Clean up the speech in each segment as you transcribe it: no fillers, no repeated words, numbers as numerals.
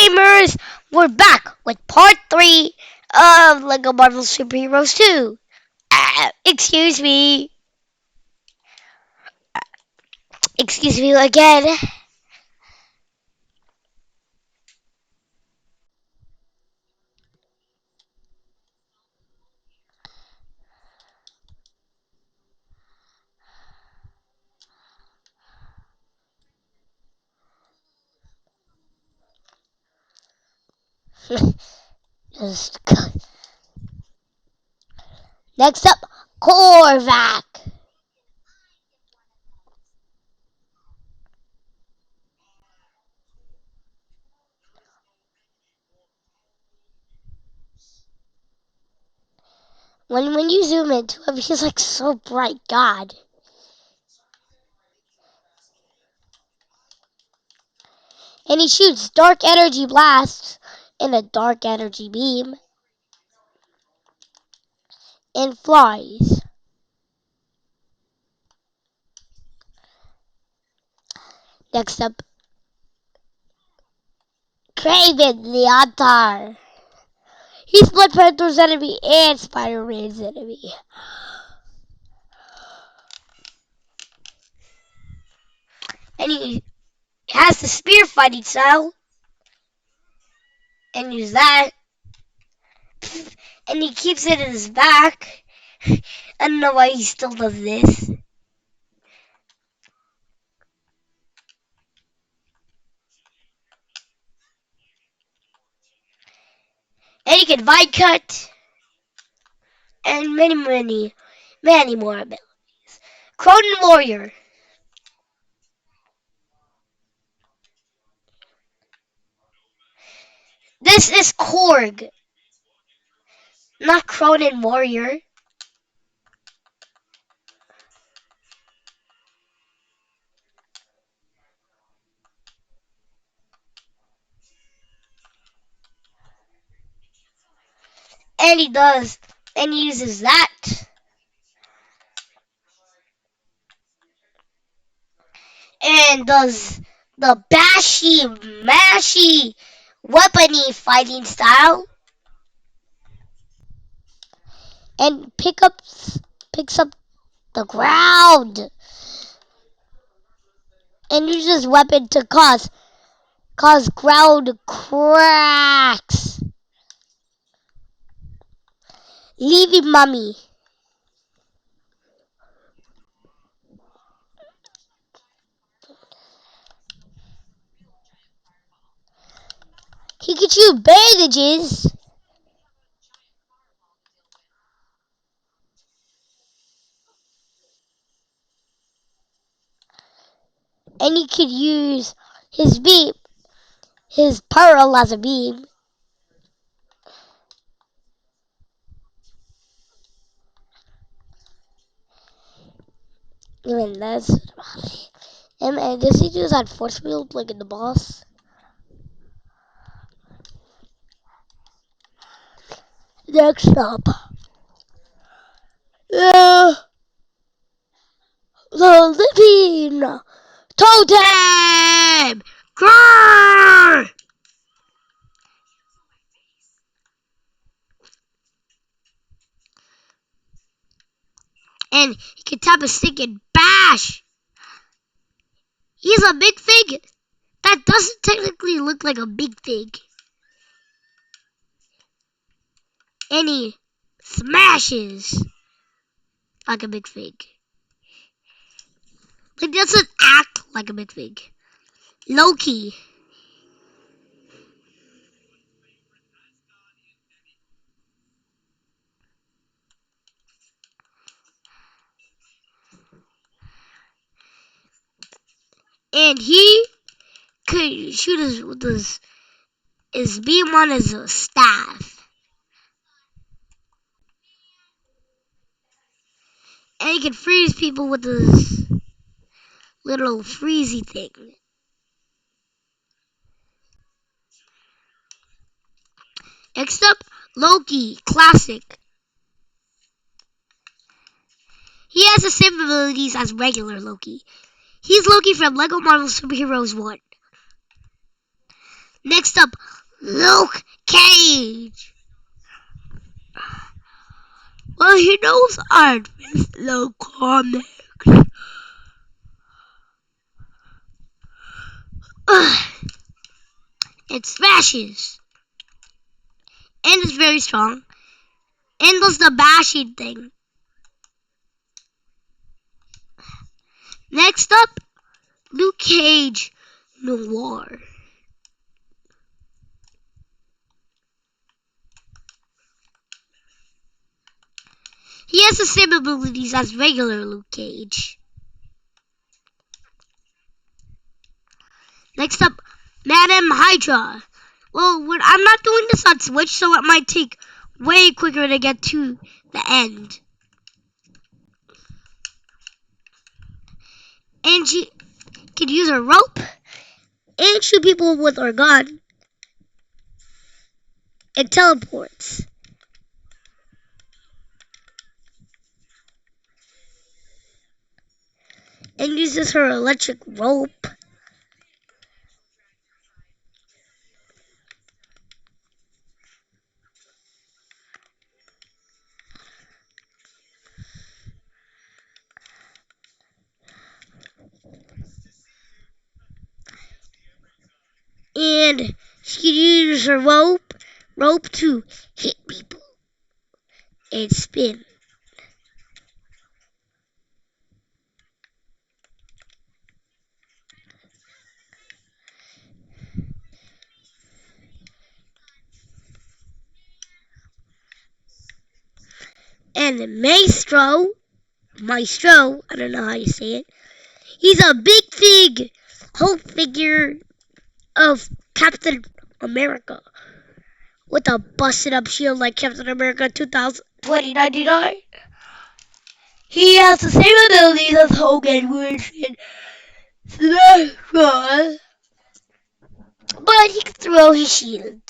gamers? We're back with part 3 of LEGO Marvel Superheroes 2. Excuse me. Excuse me again. Just Next up, Korvac. When you zoom into him, he's like so bright, God. And he shoots dark energy blasts in a dark energy beam and flies. Next up, Kraven the Antar. He's Blood Panther's enemy and Spider-Man's enemy. And he has the spear fighting style. And use that. And he keeps it in his back. I don't know why he still does this. And he can vine cut. And many more abilities. Cronin Warrior. This is Korg, not Cronin Warrior. And he uses that. And does the mashy, weapony fighting style. And picks up the ground. And uses weapon to cause ground cracks. Leaving Mummy. He can shoot bandages. And he could use his beam, his pearl as a beam. And that's about it. And does he use that force field like in the boss? Next up, the living totem! Grrr! And he can tap a stick and bash! He's a big fig! That doesn't technically look like a big fig. And he smashes like a big fig. Like, doesn't act like a big fig. Loki. And he could shoot with his beam on his staff. And he can freeze people with his little freezy thing. Next up, Loki, classic. He has the same abilities as regular Loki. He's Loki from LEGO Marvel Superheroes 1. Next up, Luke Cage. Well, he knows art with no comics. It smashes. And it's very strong. And does the bashing thing. Next up, Luke Cage Noir. He has the same abilities as regular Luke Cage. Next up, Madam Hydra. Well, I'm not doing this on Switch, so it might take way quicker to get to the end. And she can use her rope and shoot people with her gun. And teleports. And uses her electric rope. And she uses her rope to hit people and spin. And Maestro, I don't know how you say it. He's a big Hulk figure of Captain America with a busted up shield like Captain America 2099. He has the same abilities as Hulk and Wilson, but he can throw his shield.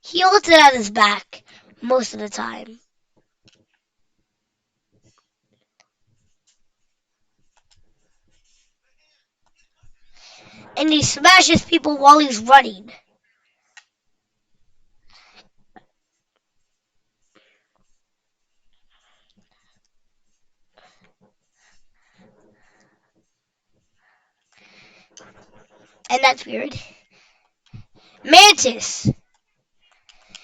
He holds it at his back most of the time. And he smashes people while he's running. And that's weird. Mantis.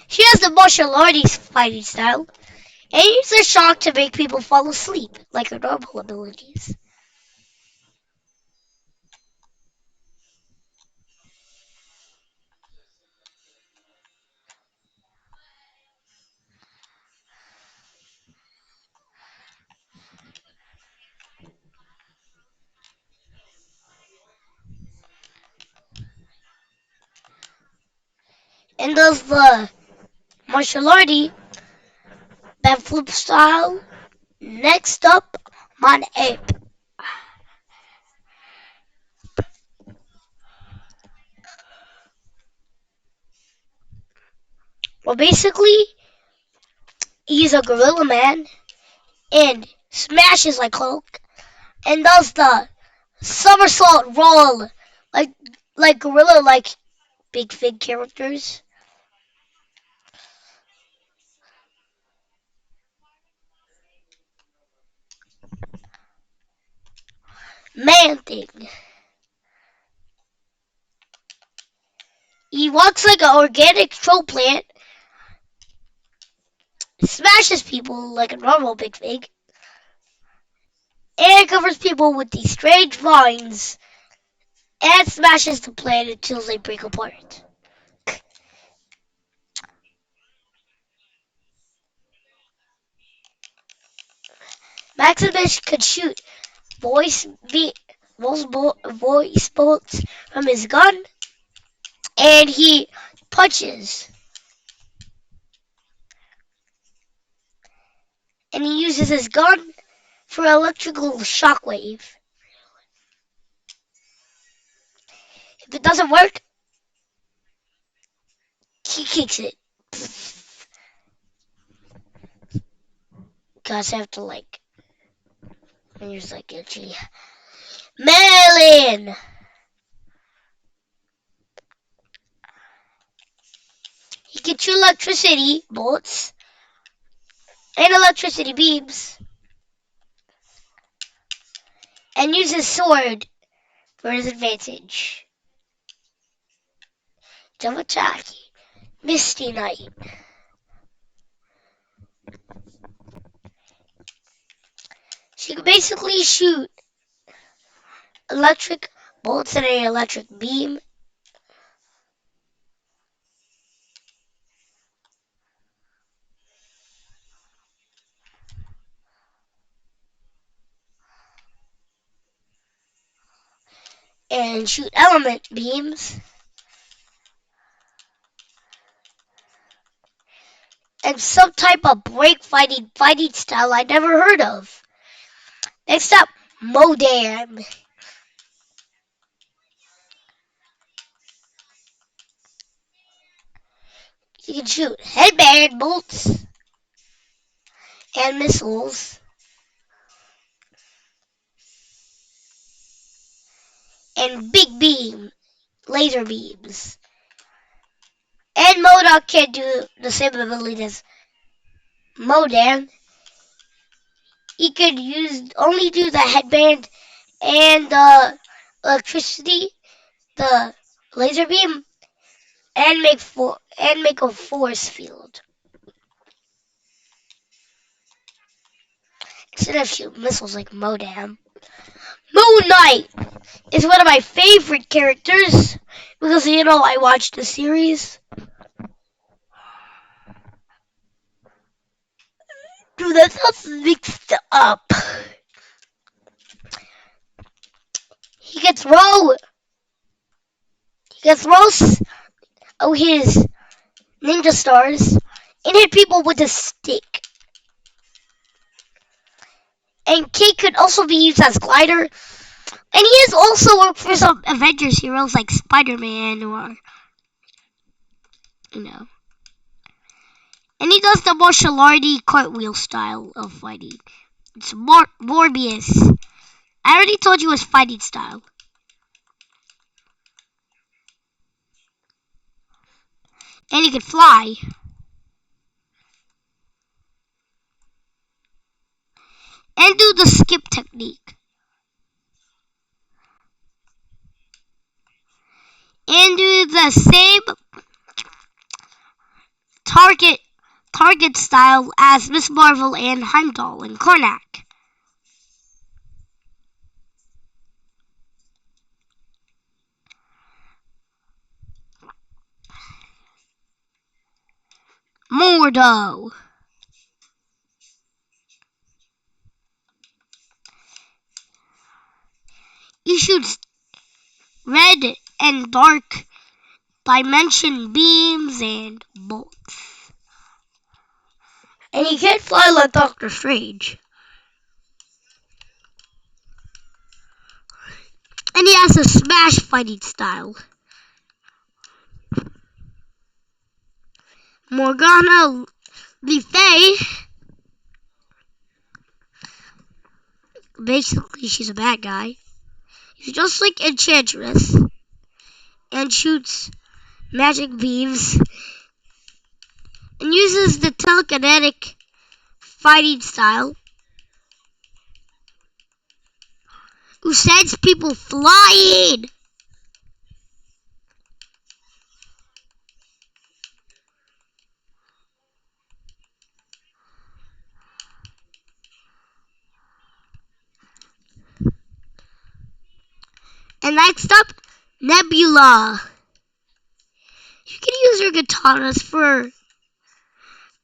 She has the martial arts fighting style and uses shock to make people fall asleep, like her normal abilities. And does the martial arts backflip style. Next up, Mon Ape. Well, basically, he's a gorilla man and smashes like Hulk and does the somersault roll like gorilla like big fig characters. Man thing. He walks like an organic troll plant, smashes people like a normal big fig, and covers people with these strange vines and smashes the plant until they break apart. Maximus could shoot voice be- voice bolts from his gun, and he punches, and he uses his gun for electrical shockwave. If it doesn't work, he kicks it. Cause I have to like, and you're like itchy. Melon. two electricity bolts and electricity beams, and use his sword for his advantage. Jamataki, Misty Knight. She can basically shoot electric bolts and an electric beam. And shoot element beams. And some type of break fighting style I never heard of. Next up, Modam. You can shoot headband bolts and missiles and big beam laser beams. And Modok can do the same ability as Modam. He could only do the headband and the electricity, the laser beam, and make a force field instead of shooting missiles like Modam. Moon Knight is one of my favorite characters because I watched the series. Dude, that sounds mixed up. He gets his ninja stars and hit people with a stick. And Kate could also be used as glider. And he has also worked for some Avengers heroes like Spider-Man or, And he does the martial arty cartwheel style of fighting. It's Morbius. I already told you his fighting style. And he can fly. And do the skip technique. And do the same target style as Miss Marvel and Heimdall and Karnak. Mordo. He shoots red and dark dimension beams and bolts. And he can't fly like Doctor Strange. And he has a smash fighting style. Morgana Le Fay. Basically, she's a bad guy. She's just like Enchantress. And shoots magic beams. And uses the telekinetic fighting style. Who sends people flying. And next up, Nebula. You can use her katanas for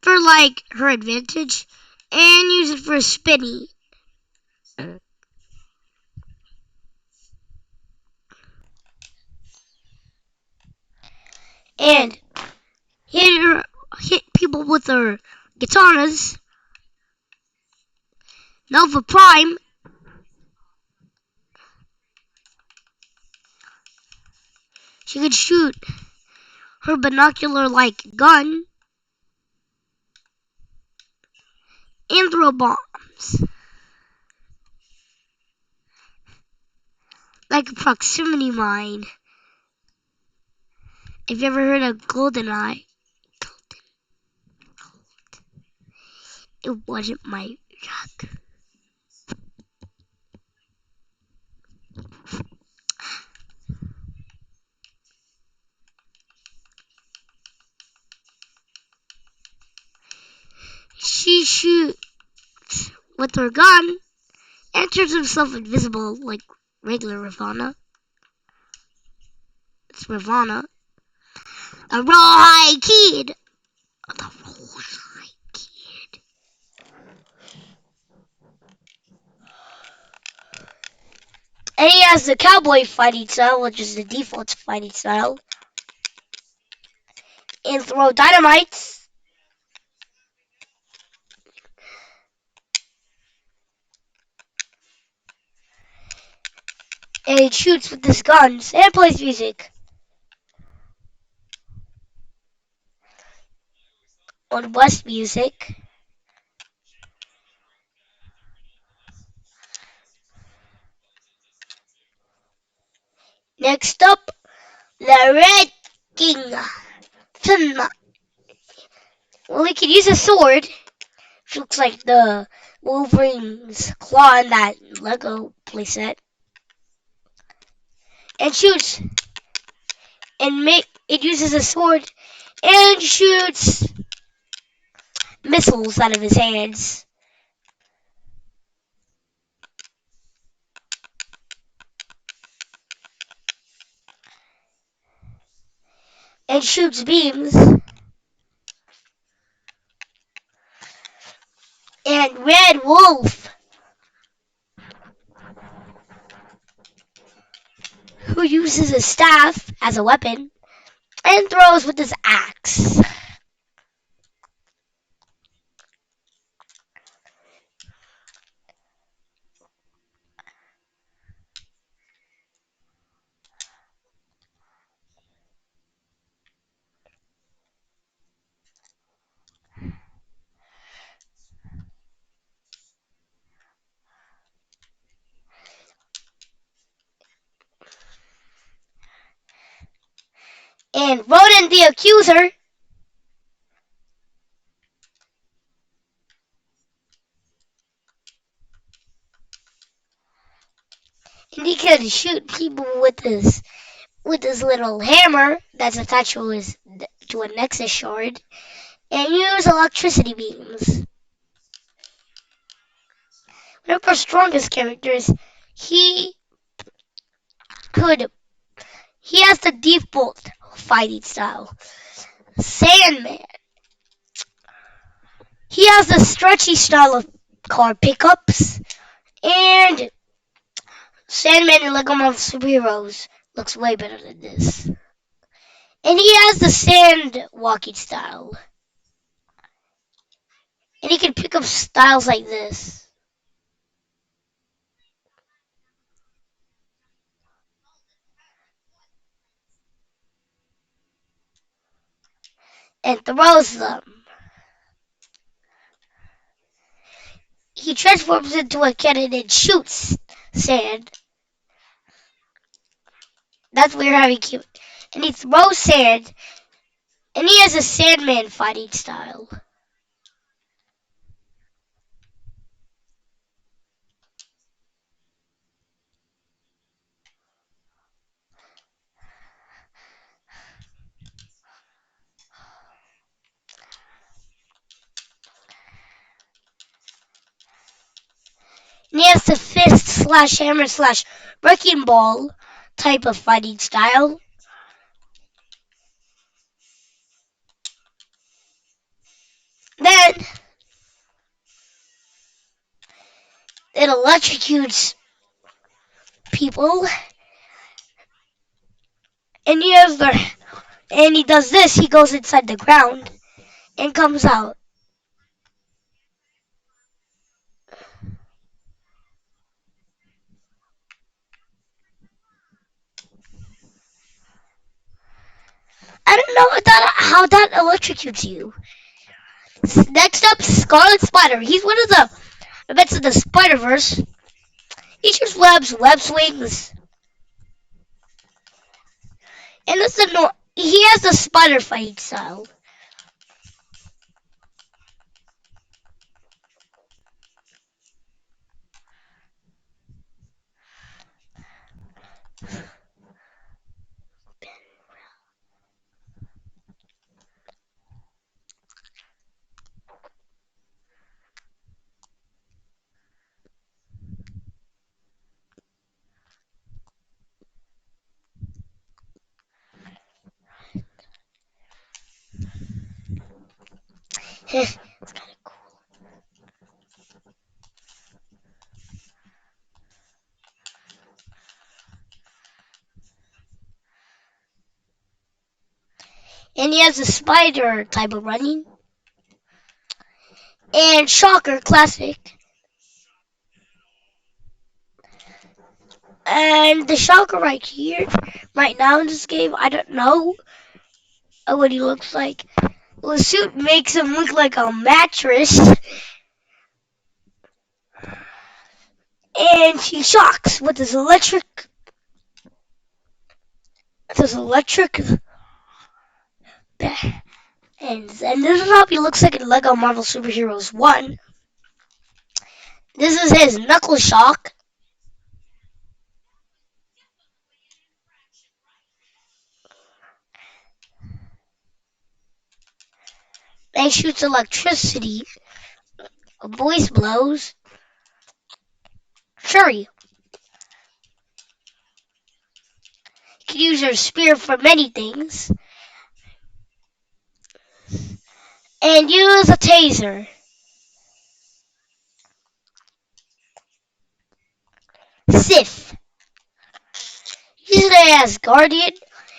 like her advantage and use it for spinning. And hit people with her katanas. Nova Prime. She could shoot her binocular-like gun and throw bombs. Like a proximity mine. If you ever heard of GoldenEye. It wasn't my truck. She shoots with her gun and turns herself invisible like regular Ravana. It's Ravana. A rawhide kid. The rawhide kid. And he has the cowboy fighting style, which is the default fighting style. And throw dynamites. And he shoots with his guns and plays music. On West Music. Next up, the Red King. Well, he can use a sword. Which looks like the Wolverine's claw in that Lego playset. And shoots. And it uses a sword and shoots missiles out of his hands. And shoots beams. And Red Wolf, who uses a staff as a weapon and throws with his axe. And Ronan the Accuser, and he can shoot people with his little hammer that's attached to a Nexus shard, and use electricity beams. One of our strongest characters, he could he has the default fighting style. Sandman. He has the stretchy style of car pickups, and Sandman in Lego Marvel Superheroes looks way better than this. And he has the sand walking style. And he can pick up styles like this. And throws them. He transforms into a cannon and shoots sand. That's weird how he cute. And he throws sand. And he has a Sandman fighting style. And he has the fist slash hammer slash wrecking ball type of fighting style. Then it electrocutes people. And he does this, he goes inside the ground and comes out. I don't know how that electrocutes you. Next up, Scarlet Spider. He's one of the events of the Spider-Verse. He shoots webs, web swings. And he has the spider fighting style. It's kind of cool. And he has a spider type of running. And Shocker Classic. And the Shocker right here, right now in this game, I don't know what he looks like. Well, the suit makes him look like a mattress. And he shocks with his electric and this is how he looks like in Lego Marvel Superheroes 1. This is his knuckle shock. And he shoots electricity. A voice blows. Shuri can use her spear for many things. And use a taser. Sif. She's an Asgardian.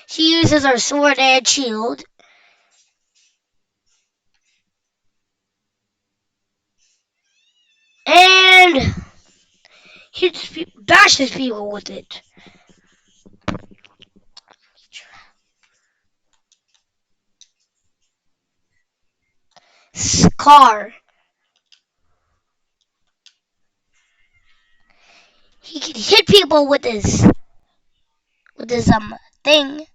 She uses her sword and shield. And bashes people with it. Scar. He can hit people with his thing.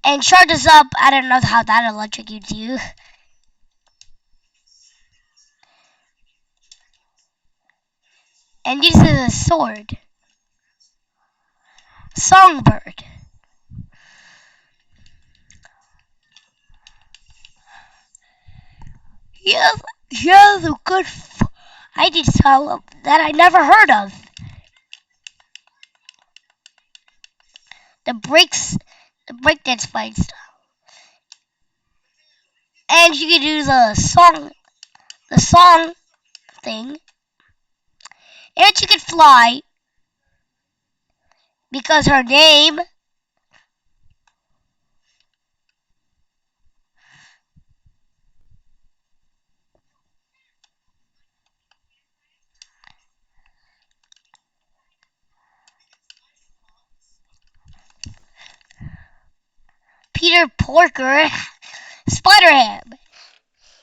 And charges up. I don't know how that electrocutes you. And uses a sword. Songbird. He has a good I did so that I never heard of. The breakdance fights. And she could do the song thing. And she could fly because her name Peter Porker Spider-Ham.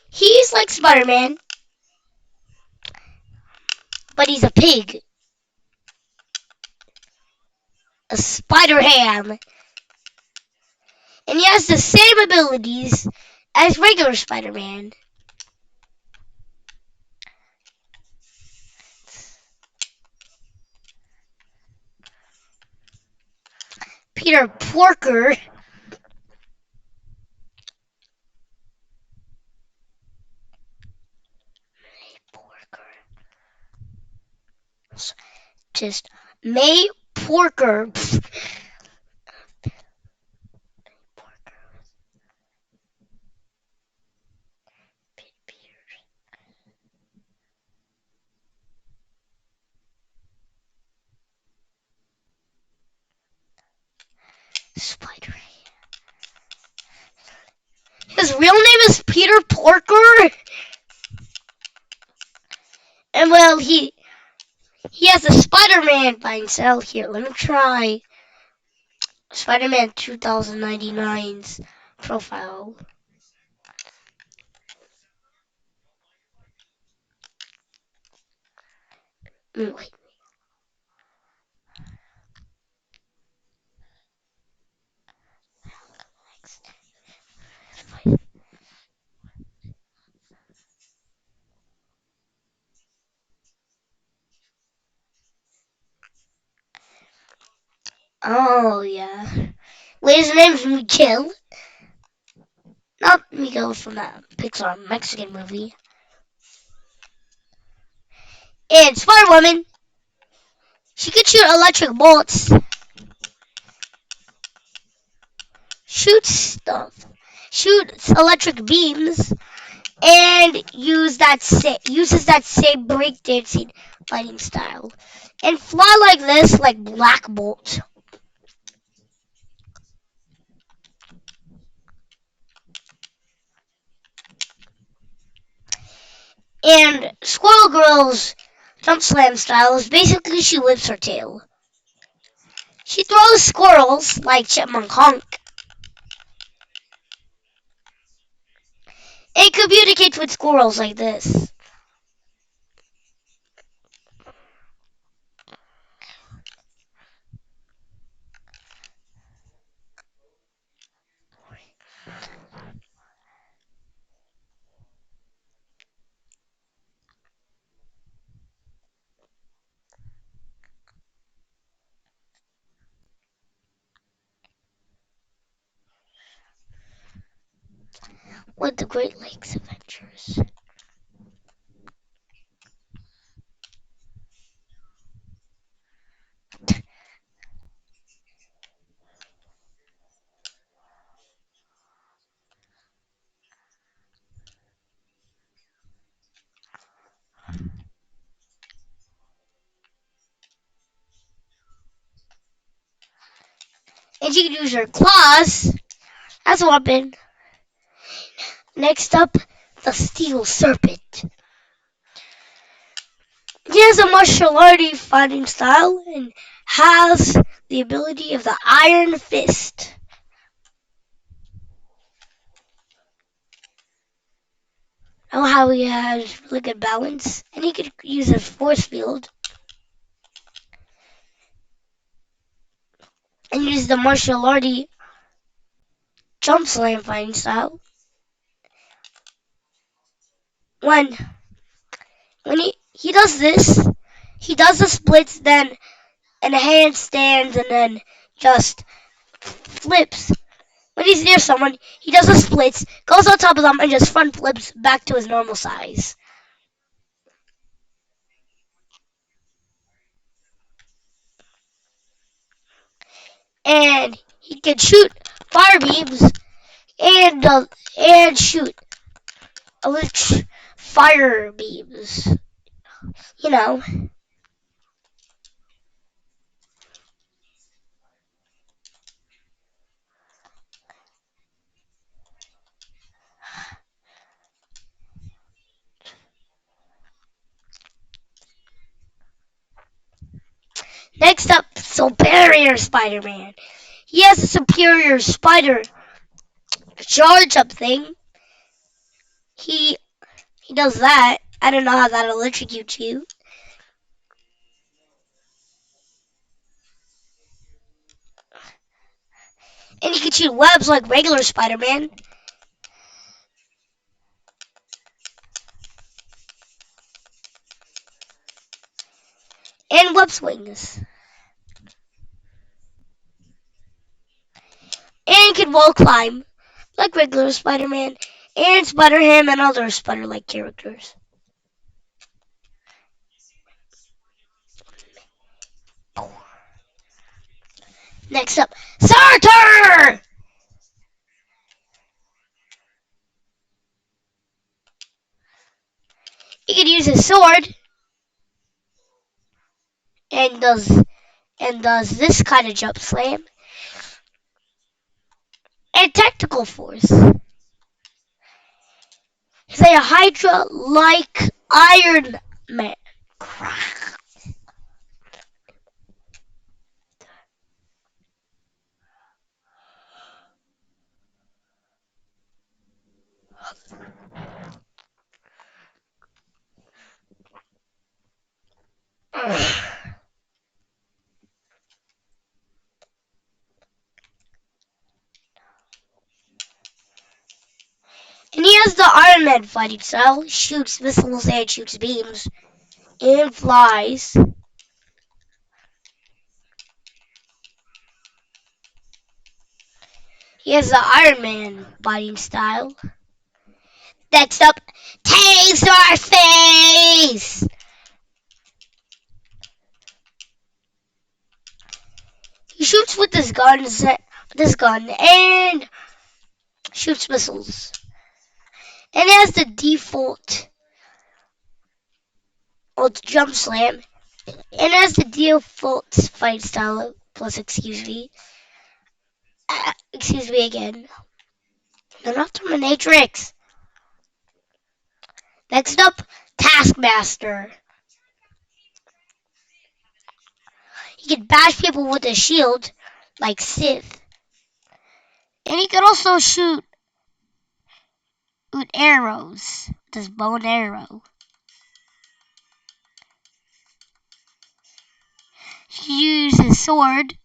He's like Spider-Man, but he's a pig. A Spider-Ham. And he has the same abilities as regular Spider-Man. Peter Porker. Just May Porker. Spider. His real name is Peter Porker. And well, he has a Spider-Man by himself here. Let me try Spider-Man 2099's profile. Wait. Oh, yeah. Wait, his name's Miguel? Not Miguel from that Pixar Mexican movie. And Spider Woman, she could shoot electric bolts, shoot stuff, shoots electric beams, and uses that same breakdancing fighting style, and fly like this, like Black Bolt. And Squirrel Girl's jump slam style is basically she whips her tail. She throws squirrels like Chipmunk Honk and communicates with squirrels like this. With the Great Lakes Adventures. And she can use her claws as a weapon. Next up, the Steel Serpent. He has a martial arts fighting style and has the ability of the Iron Fist. Know how he has really good balance, and he could use a force field and use the martial arts jump slam fighting style. When he does this, he does the splits, then and handstands, and then just flips. When he's near someone, he does the splits, goes on top of them, and just front flips back to his normal size. And he can shoot fire beams and shoot electric fire beams. You know. Next up, Superior Spider-Man. He has a superior spider charge up thing. He he does that. I don't know how that electrocutes you. And he can shoot webs like regular Spider-Man. And web swings. And can wall climb like regular Spider-Man. And Spider-Ham and other Spider-like characters. Next up, Sartor! He can use his sword and does this kind of jump slam and tactical force. He's a Hydra like Iron Man. And he has the Iron Man fighting style, shoots missiles and shoots beams, and flies. He has the Iron Man fighting style. Next up, Taser Face! He shoots with his gun, and shoots missiles. And he has the default jump slam, and has the default fight style plus excuse me again. No, not Terminatrix. Next up, Taskmaster. He can bash people with a shield, like Sith. And he can also shoot with arrows, with his bow and arrow. He uses sword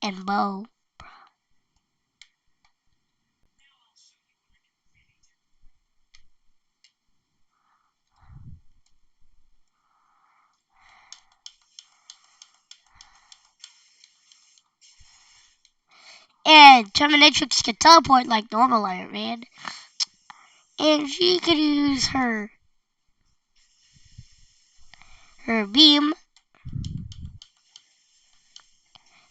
and bow. And Terminatrix can teleport like normal Iron Man. And she can use her beam.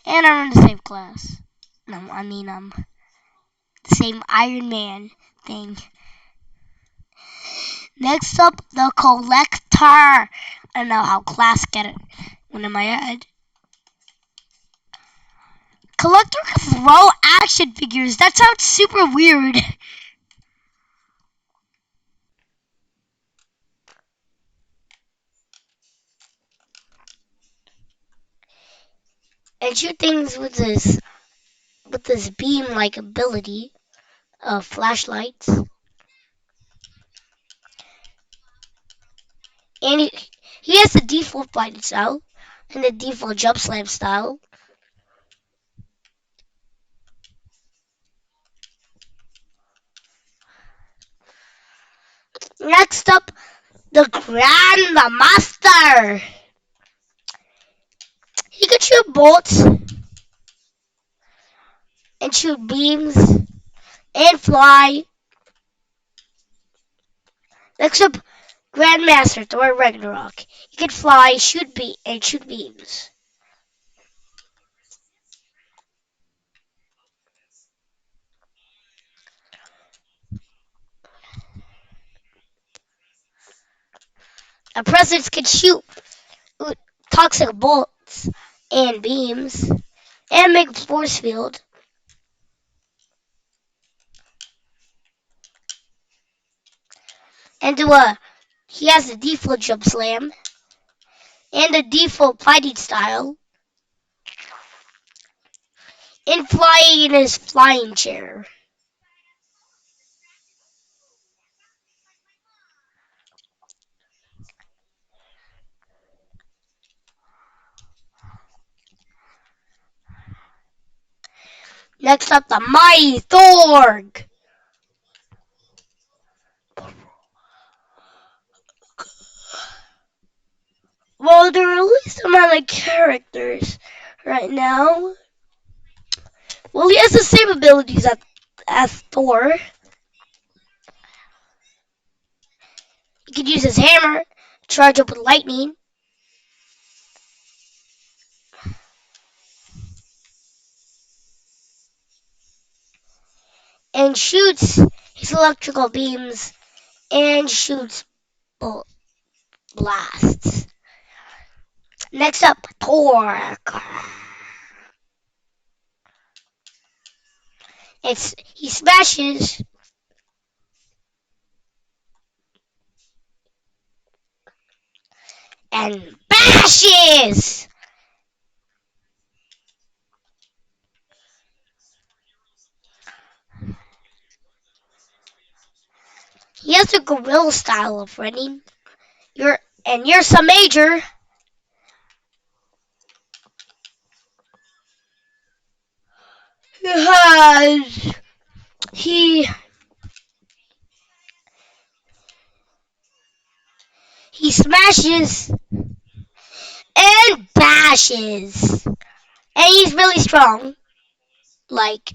And I'm in the same class. No, the same Iron Man thing. Next up, the Collector. I don't know how class get it went in my head. Collector can throw action figures. That sounds super weird. And shoot things with this beam-like ability of flashlights. And he has the default fighting style and the default jump slam style. Next up, the Grandmaster. He can shoot bolts and shoot beams and fly. Next up, Grandmaster Thor Ragnarok. He can fly, shoot beams. And presidents can shoot toxic bolts and beams and make a force field. And he has the default jump slam and the default fighting style and flying in his flying chair. Next up, the Mighty Thorg. Well, there are at least amount of characters right now. Well, he has the same abilities as Thor. He can use his hammer, charge up with lightning, and shoots his electrical beams and shoots blasts. Next up, Torque. He smashes and bashes. He has a gorilla style of running. You're some major. He smashes and bashes. And he's really strong. like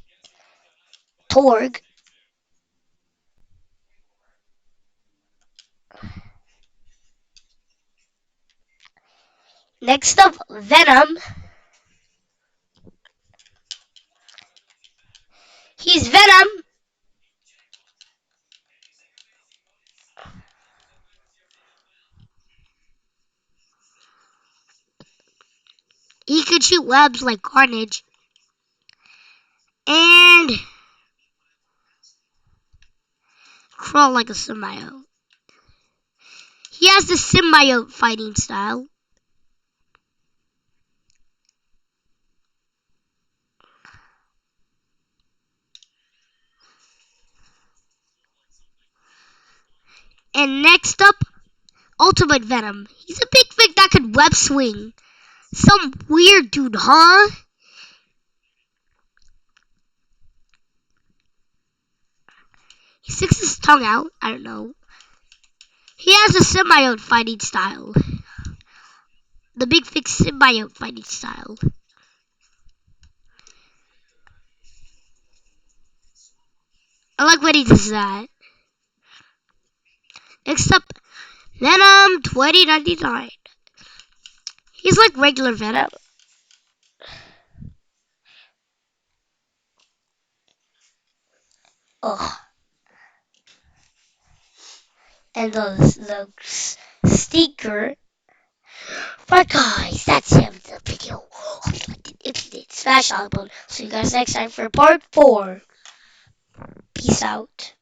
Torg. Next up, Venom. He's Venom. He could shoot webs like Carnage. And crawl like a symbiote. He has the symbiote fighting style. And next up, Ultimate Venom. He's a big fig that could web swing. Some weird dude, huh? He sticks his tongue out. I don't know. He has a symbiote fighting style. The big fig symbiote fighting style. I like when he does that. Next up, Venom 2099. He's like regular Venom. Ugh. And the sticker. But guys, that's it for the video. If you did, smash that button. See you guys next time for part 4. Peace out.